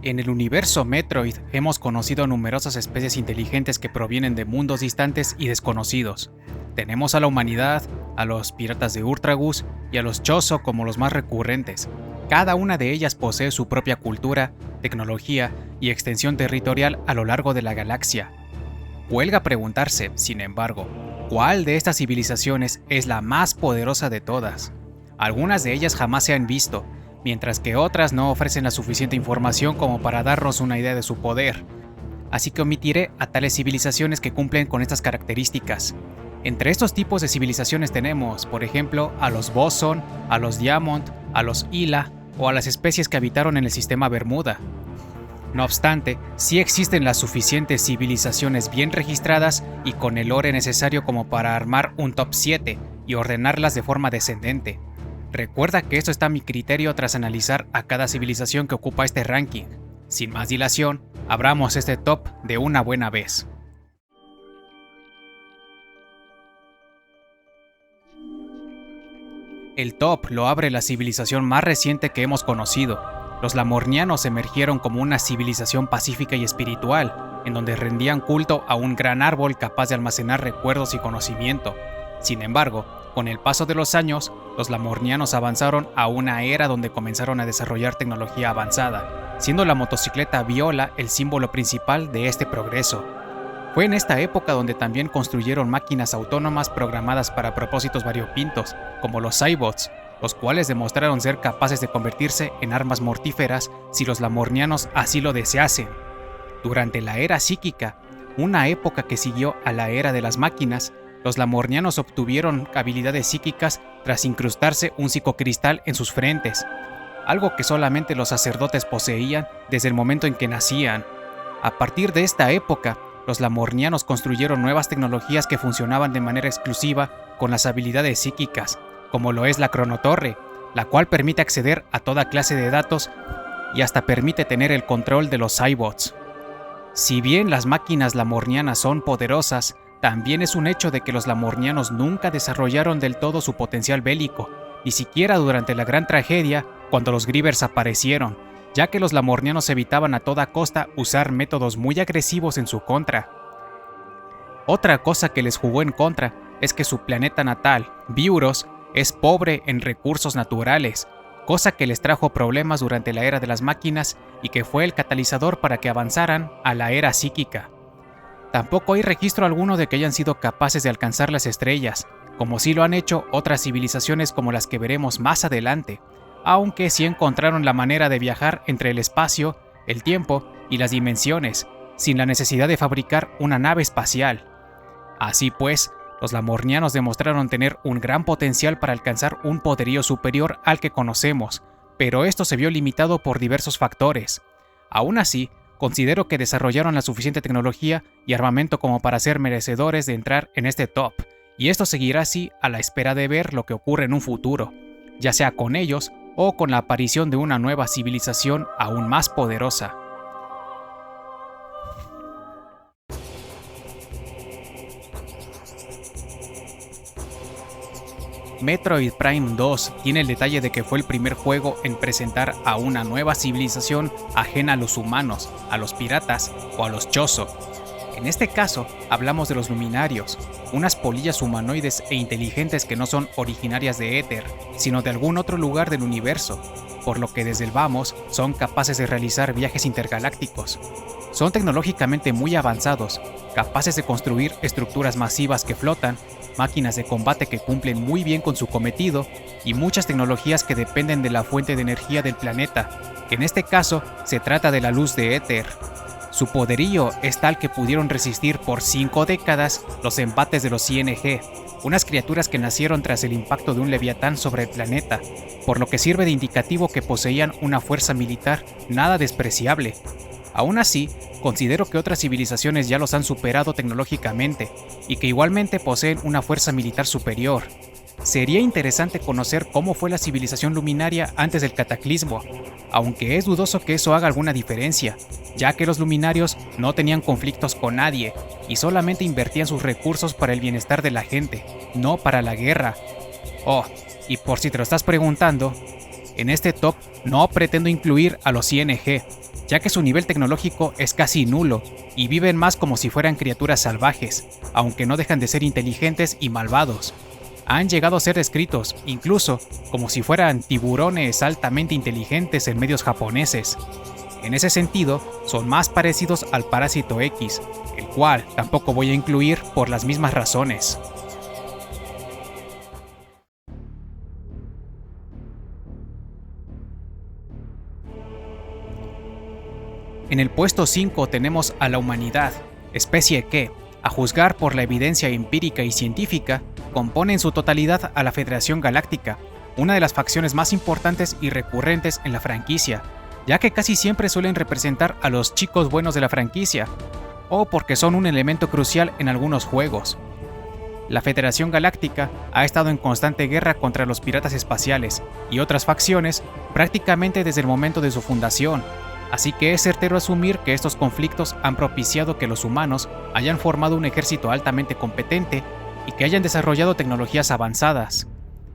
En el universo Metroid hemos conocido numerosas especies inteligentes que provienen de mundos distantes y desconocidos. Tenemos a la humanidad, a los piratas de Urtragus y a los Chozo como los más recurrentes. Cada una de ellas posee su propia cultura, tecnología y extensión territorial a lo largo de la galaxia. Huelga preguntarse, sin embargo, ¿cuál de estas civilizaciones es la más poderosa de todas? Algunas de ellas jamás se han visto, mientras que otras no ofrecen la suficiente información como para darnos una idea de su poder. Así que omitiré a tales civilizaciones que cumplen con estas características. Entre estos tipos de civilizaciones tenemos, por ejemplo, a los Boson, a los Diamond, a los Ila o a las especies que habitaron en el sistema Bermuda. No obstante, sí existen las suficientes civilizaciones bien registradas y con el lore necesario como para armar un top 7 y ordenarlas de forma descendente. Recuerda que esto está a mi criterio tras analizar a cada civilización que ocupa este ranking. Sin más dilación, abramos este top de una buena vez. El top lo abre la civilización más reciente que hemos conocido. Los lamornianos emergieron como una civilización pacífica y espiritual, en donde rendían culto a un gran árbol capaz de almacenar recuerdos y conocimiento. Sin embargo, con el paso de los años, los lamornianos avanzaron a una era donde comenzaron a desarrollar tecnología avanzada, siendo la motocicleta Viola el símbolo principal de este progreso. Fue en esta época donde también construyeron máquinas autónomas programadas para propósitos variopintos, como los Cybots, los cuales demostraron ser capaces de convertirse en armas mortíferas si los lamornianos así lo deseasen. Durante la era psíquica, una época que siguió a la era de las máquinas, los lamornianos obtuvieron habilidades psíquicas tras incrustarse un psicocristal en sus frentes, algo que solamente los sacerdotes poseían desde el momento en que nacían. A partir de esta época, los lamornianos construyeron nuevas tecnologías que funcionaban de manera exclusiva con las habilidades psíquicas, como lo es la cronotorre, la cual permite acceder a toda clase de datos y hasta permite tener el control de los Cybots. Si bien las máquinas lamornianas son poderosas, también es un hecho de que los lamornianos nunca desarrollaron del todo su potencial bélico, ni siquiera durante la Gran Tragedia, cuando los Grievers aparecieron, ya que los lamornianos evitaban a toda costa usar métodos muy agresivos en su contra. Otra cosa que les jugó en contra es que su planeta natal, Biuros, es pobre en recursos naturales, cosa que les trajo problemas durante la era de las máquinas y que fue el catalizador para que avanzaran a la era psíquica. Tampoco hay registro alguno de que hayan sido capaces de alcanzar las estrellas, como sí lo han hecho otras civilizaciones como las que veremos más adelante, aunque sí encontraron la manera de viajar entre el espacio, el tiempo y las dimensiones, sin la necesidad de fabricar una nave espacial. Así pues, los lamornianos demostraron tener un gran potencial para alcanzar un poderío superior al que conocemos, pero esto se vio limitado por diversos factores. Aún así, considero que desarrollaron la suficiente tecnología y armamento como para ser merecedores de entrar en este top, y esto seguirá así a la espera de ver lo que ocurre en un futuro, ya sea con ellos o con la aparición de una nueva civilización aún más poderosa. Metroid Prime 2 tiene el detalle de que fue el primer juego en presentar a una nueva civilización ajena a los humanos, a los piratas o a los Chozo. En este caso, hablamos de los Luminarios, unas polillas humanoides e inteligentes que no son originarias de Éter, sino de algún otro lugar del universo, por lo que desde el vamos son capaces de realizar viajes intergalácticos. Son tecnológicamente muy avanzados, capaces de construir estructuras masivas que flotan, máquinas de combate que cumplen muy bien con su cometido y muchas tecnologías que dependen de la fuente de energía del planeta, que en este caso se trata de la luz de Éter. Su poderío es tal que pudieron resistir por 5 décadas los embates de los ING, unas criaturas que nacieron tras el impacto de un leviatán sobre el planeta, por lo que sirve de indicativo que poseían una fuerza militar nada despreciable. Aún así, considero que otras civilizaciones ya los han superado tecnológicamente y que igualmente poseen una fuerza militar superior. Sería interesante conocer cómo fue la civilización luminaria antes del cataclismo, aunque es dudoso que eso haga alguna diferencia, ya que los luminarios no tenían conflictos con nadie y solamente invertían sus recursos para el bienestar de la gente, no para la guerra. Oh, y por si te lo estás preguntando, en este top no pretendo incluir a los ING, ya que su nivel tecnológico es casi nulo y viven más como si fueran criaturas salvajes, aunque no dejan de ser inteligentes y malvados. Han llegado a ser descritos, incluso, como si fueran tiburones altamente inteligentes en medios japoneses. En ese sentido, son más parecidos al Parásito X, el cual tampoco voy a incluir por las mismas razones. En el puesto 5 tenemos a la humanidad, especie que, a juzgar por la evidencia empírica y científica, compone en su totalidad a la Federación Galáctica, una de las facciones más importantes y recurrentes en la franquicia, ya que casi siempre suelen representar a los chicos buenos de la franquicia, o porque son un elemento crucial en algunos juegos. La Federación Galáctica ha estado en constante guerra contra los piratas espaciales y otras facciones prácticamente desde el momento de su fundación, así que es certero asumir que estos conflictos han propiciado que los humanos hayan formado un ejército altamente competente y que hayan desarrollado tecnologías avanzadas.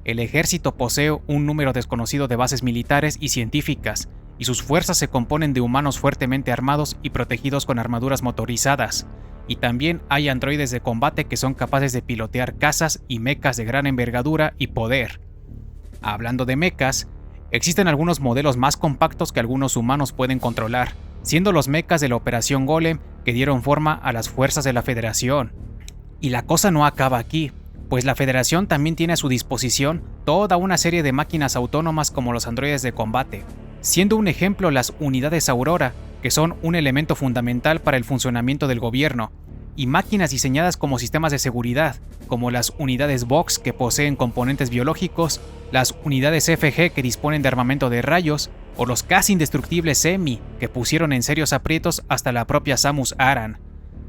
El ejército posee un número desconocido de bases militares y científicas, y sus fuerzas se componen de humanos fuertemente armados y protegidos con armaduras motorizadas, y también hay androides de combate que son capaces de pilotear cazas y mechas de gran envergadura y poder. Hablando de mechas, existen algunos modelos más compactos que algunos humanos pueden controlar, siendo los mechas de la Operación Golem que dieron forma a las fuerzas de la Federación. Y la cosa no acaba aquí, pues la Federación también tiene a su disposición toda una serie de máquinas autónomas como los androides de combate, siendo un ejemplo las unidades Aurora, que son un elemento fundamental para el funcionamiento del gobierno, y máquinas diseñadas como sistemas de seguridad, como las unidades Vox que poseen componentes biológicos, las unidades FG que disponen de armamento de rayos, o los casi indestructibles Semi que pusieron en serios aprietos hasta la propia Samus Aran.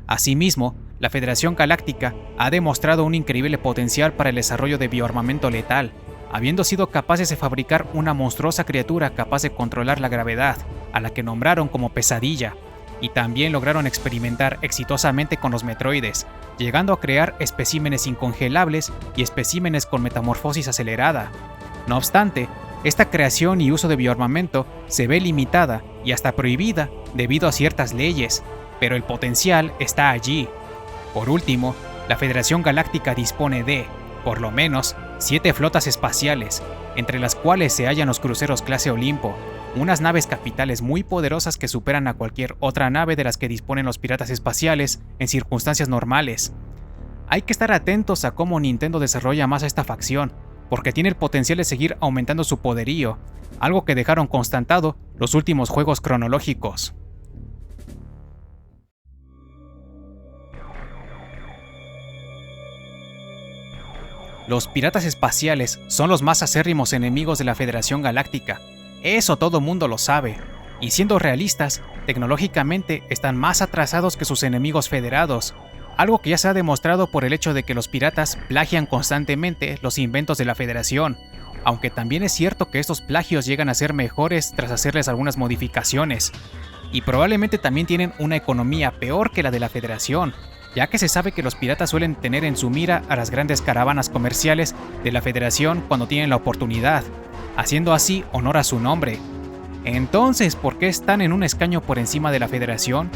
Asimismo, la Federación Galáctica ha demostrado un increíble potencial para el desarrollo de bioarmamento letal, habiendo sido capaces de fabricar una monstruosa criatura capaz de controlar la gravedad, a la que nombraron como Pesadilla, y también lograron experimentar exitosamente con los Metroides, llegando a crear especímenes incongelables y especímenes con metamorfosis acelerada. No obstante, esta creación y uso de bioarmamento se ve limitada y hasta prohibida debido a ciertas leyes, pero el potencial está allí. Por último, la Federación Galáctica dispone de, por lo menos, 7 flotas espaciales, entre las cuales se hallan los cruceros clase Olimpo, unas naves capitales muy poderosas que superan a cualquier otra nave de las que disponen los piratas espaciales en circunstancias normales. Hay que estar atentos a cómo Nintendo desarrolla más a esta facción, porque tiene el potencial de seguir aumentando su poderío, algo que dejaron constatado los últimos juegos cronológicos. Los piratas espaciales son los más acérrimos enemigos de la Federación Galáctica. Eso todo mundo lo sabe. Y siendo realistas, tecnológicamente están más atrasados que sus enemigos federados, algo que ya se ha demostrado por el hecho de que los piratas plagian constantemente los inventos de la Federación, aunque también es cierto que estos plagios llegan a ser mejores tras hacerles algunas modificaciones. Y probablemente también tienen una economía peor que la de la Federación, ya que se sabe que los piratas suelen tener en su mira a las grandes caravanas comerciales de la Federación cuando tienen la oportunidad, haciendo así honor a su nombre. Entonces, ¿por qué están en un escaño por encima de la Federación?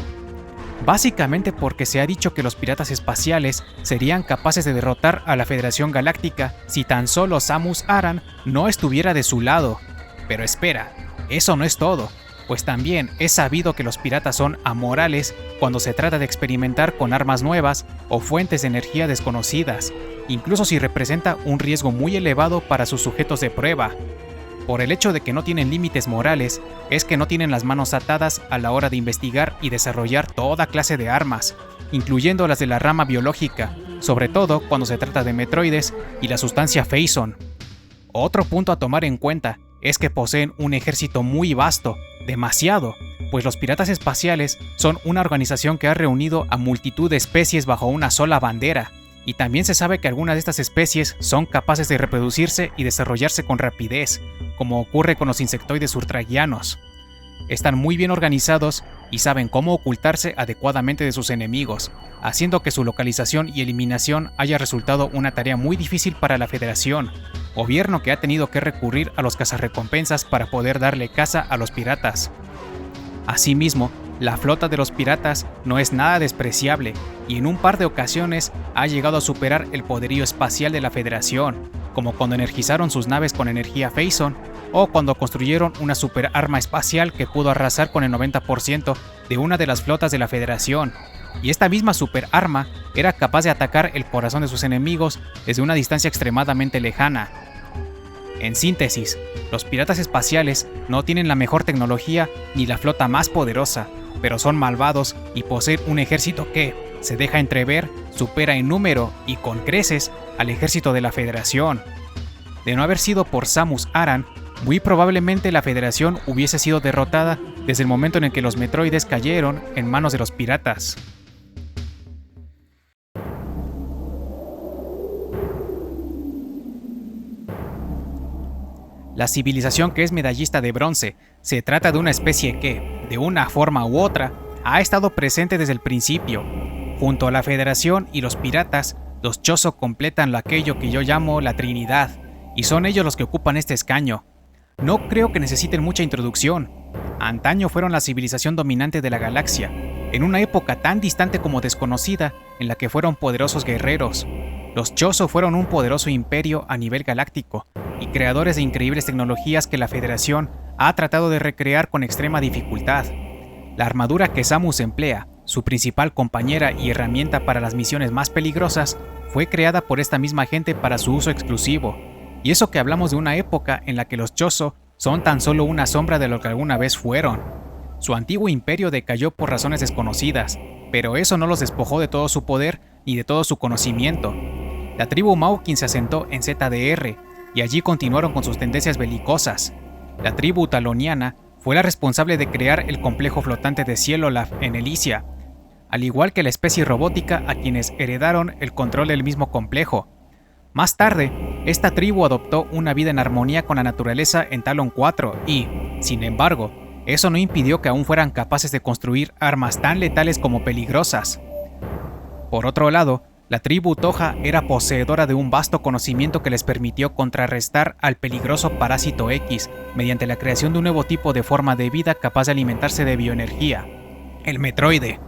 Básicamente porque se ha dicho que los piratas espaciales serían capaces de derrotar a la Federación Galáctica si tan solo Samus Aran no estuviera de su lado. Pero espera, eso no es todo, pues también es sabido que los piratas son amorales cuando se trata de experimentar con armas nuevas o fuentes de energía desconocidas, incluso si representa un riesgo muy elevado para sus sujetos de prueba. Por el hecho de que no tienen límites morales, es que no tienen las manos atadas a la hora de investigar y desarrollar toda clase de armas, incluyendo las de la rama biológica, sobre todo cuando se trata de Metroides y la sustancia Phazon. Otro punto a tomar en cuenta es que poseen un ejército muy vasto, demasiado, pues los piratas espaciales son una organización que ha reunido a multitud de especies bajo una sola bandera, y también se sabe que algunas de estas especies son capaces de reproducirse y desarrollarse con rapidez, como ocurre con los insectoides ultraguianos. Están muy bien organizados y saben cómo ocultarse adecuadamente de sus enemigos, haciendo que su localización y eliminación haya resultado una tarea muy difícil para la Federación, gobierno que ha tenido que recurrir a los cazarrecompensas para poder darle caza a los piratas. Asimismo, la flota de los piratas no es nada despreciable y en un par de ocasiones ha llegado a superar el poderío espacial de la Federación, como cuando energizaron sus naves con energía Phaeton o cuando construyeron una superarma espacial que pudo arrasar con el 90% de una de las flotas de la Federación. Y esta misma superarma era capaz de atacar el corazón de sus enemigos desde una distancia extremadamente lejana. En síntesis, los piratas espaciales no tienen la mejor tecnología ni la flota más poderosa, pero son malvados y poseen un ejército que, se deja entrever, supera en número y con creces al ejército de la Federación. De no haber sido por Samus Aran, muy probablemente la Federación hubiese sido derrotada desde el momento en el que los Metroides cayeron en manos de los piratas. La civilización que es medallista de bronce se trata de una especie que, de una forma u otra, ha estado presente desde el principio. Junto a la Federación y los piratas, los Chozo completan aquello que yo llamo la Trinidad, y son ellos los que ocupan este escaño. No creo que necesiten mucha introducción. Antaño fueron la civilización dominante de la galaxia, en una época tan distante como desconocida, en la que fueron poderosos guerreros. Los Chozo fueron un poderoso imperio a nivel galáctico, y creadores de increíbles tecnologías que la Federación ha tratado de recrear con extrema dificultad. La armadura que Samus emplea, su principal compañera y herramienta para las misiones más peligrosas, fue creada por esta misma gente para su uso exclusivo. Y eso que hablamos de una época en la que los Chozo son tan solo una sombra de lo que alguna vez fueron. Su antiguo imperio decayó por razones desconocidas, pero eso no los despojó de todo su poder ni de todo su conocimiento. La tribu Maukin se asentó en ZDR, y allí continuaron con sus tendencias belicosas. La tribu taloniana fue la responsable de crear el complejo flotante de Cielolaf en Elysia, al igual que la especie robótica a quienes heredaron el control del mismo complejo. Más tarde, esta tribu adoptó una vida en armonía con la naturaleza en Talon 4 y, sin embargo, eso no impidió que aún fueran capaces de construir armas tan letales como peligrosas. Por otro lado, la tribu Toja era poseedora de un vasto conocimiento que les permitió contrarrestar al peligroso Parásito X mediante la creación de un nuevo tipo de forma de vida capaz de alimentarse de bioenergía, el Metroide.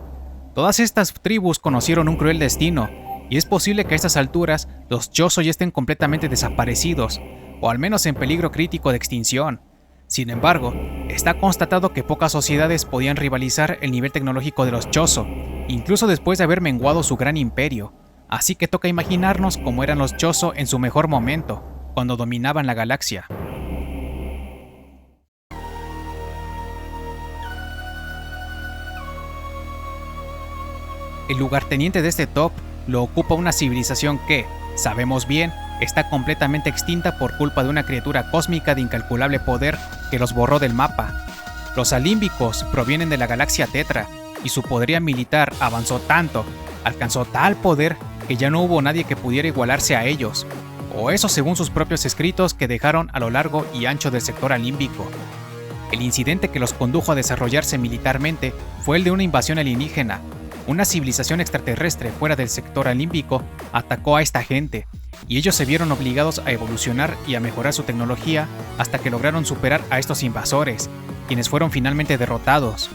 Todas estas tribus conocieron un cruel destino, y es posible que a estas alturas los Chozo ya estén completamente desaparecidos, o al menos en peligro crítico de extinción. Sin embargo, está constatado que pocas sociedades podían rivalizar el nivel tecnológico de los Chozo, incluso después de haber menguado su gran imperio. Así que toca imaginarnos cómo eran los Chozo en su mejor momento, cuando dominaban la galaxia. El lugarteniente de este top lo ocupa una civilización que, sabemos bien, está completamente extinta por culpa de una criatura cósmica de incalculable poder que los borró del mapa. Los alímbicos provienen de la galaxia Tetra, y su poderío militar avanzó tanto, alcanzó tal poder que ya no hubo nadie que pudiera igualarse a ellos, o eso según sus propios escritos que dejaron a lo largo y ancho del sector alímbico. El incidente que los condujo a desarrollarse militarmente fue el de una invasión alienígena. Una civilización extraterrestre fuera del sector alímbico atacó a esta gente, y ellos se vieron obligados a evolucionar y a mejorar su tecnología hasta que lograron superar a estos invasores, quienes fueron finalmente derrotados.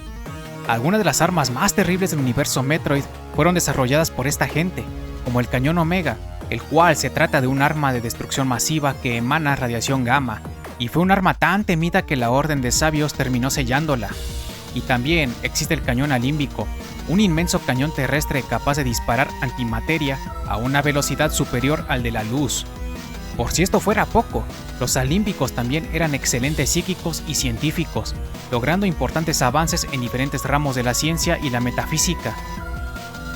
Algunas de las armas más terribles del universo Metroid fueron desarrolladas por esta gente, como el cañón Omega, el cual se trata de un arma de destrucción masiva que emana radiación gamma, y fue un arma tan temida que la Orden de Sabios terminó sellándola. Y también existe el cañón alímbico, un inmenso cañón terrestre capaz de disparar antimateria a una velocidad superior al de la luz. Por si esto fuera poco, los alímbicos también eran excelentes psíquicos y científicos, logrando importantes avances en diferentes ramos de la ciencia y la metafísica.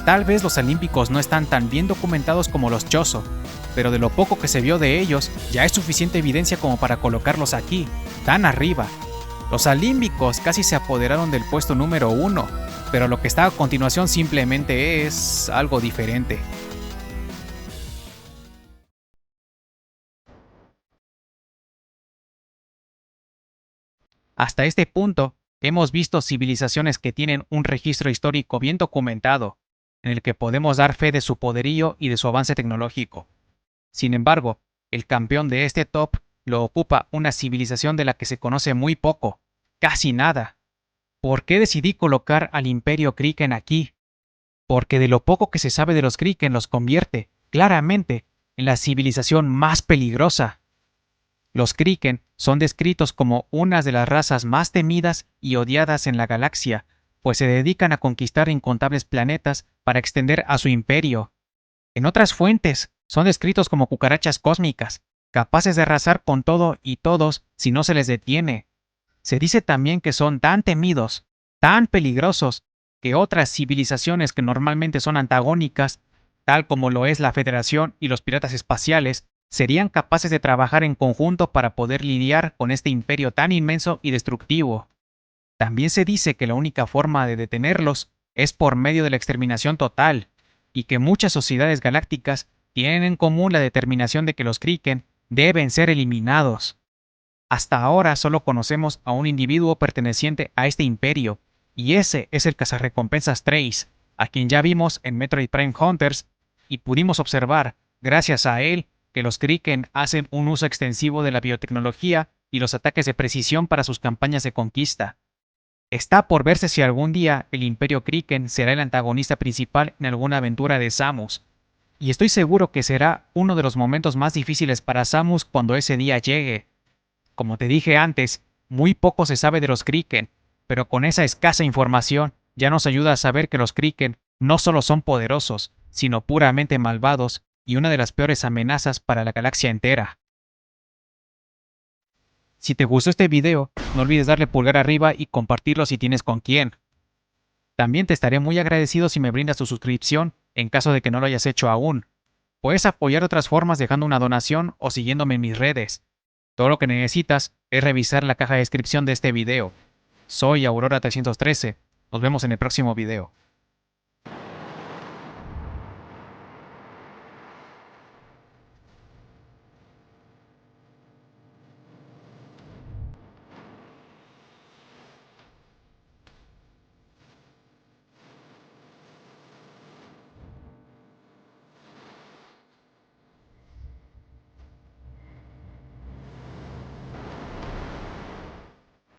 Tal vez los alímbicos no están tan bien documentados como los Chozo, pero de lo poco que se vio de ellos, ya es suficiente evidencia como para colocarlos aquí, tan arriba. Los alímbicos casi se apoderaron del puesto número 1, pero lo que está a continuación simplemente es algo diferente. Hasta este punto, hemos visto civilizaciones que tienen un registro histórico bien documentado, en el que podemos dar fe de su poderío y de su avance tecnológico. Sin embargo, el campeón de este top lo ocupa una civilización de la que se conoce muy poco, casi nada. ¿Por qué decidí colocar al Imperio Kriken aquí? Porque de lo poco que se sabe de los Kriken los convierte, claramente, en la civilización más peligrosa. Los Kriken son descritos como una de las razas más temidas y odiadas en la galaxia, pues se dedican a conquistar incontables planetas para extender a su imperio. En otras fuentes, son descritos como cucarachas cósmicas, capaces de arrasar con todo y todos si no se les detiene. Se dice también que son tan temidos, tan peligrosos, que otras civilizaciones que normalmente son antagónicas, tal como lo es la Federación y los piratas espaciales, serían capaces de trabajar en conjunto para poder lidiar con este imperio tan inmenso y destructivo. También se dice que la única forma de detenerlos es por medio de la exterminación total, y que muchas sociedades galácticas tienen en común la determinación de que los Kriken deben ser eliminados. Hasta ahora solo conocemos a un individuo perteneciente a este imperio, y ese es el cazarrecompensas Trace, a quien ya vimos en Metroid Prime Hunters, y pudimos observar, gracias a él, que los Kriken hacen un uso extensivo de la biotecnología y los ataques de precisión para sus campañas de conquista. Está por verse si algún día el Imperio Kriken será el antagonista principal en alguna aventura de Samus, y estoy seguro que será uno de los momentos más difíciles para Samus cuando ese día llegue. Como te dije antes, muy poco se sabe de los Kriken, pero con esa escasa información ya nos ayuda a saber que los Kriken no solo son poderosos, sino puramente malvados y una de las peores amenazas para la galaxia entera. Si te gustó este video, no olvides darle pulgar arriba y compartirlo si tienes con quién. También te estaré muy agradecido si me brindas tu suscripción en caso de que no lo hayas hecho aún. Puedes apoyar de otras formas dejando una donación o siguiéndome en mis redes. Todo lo que necesitas es revisar la caja de descripción de este video. Soy Aurora313. Nos vemos en el próximo video.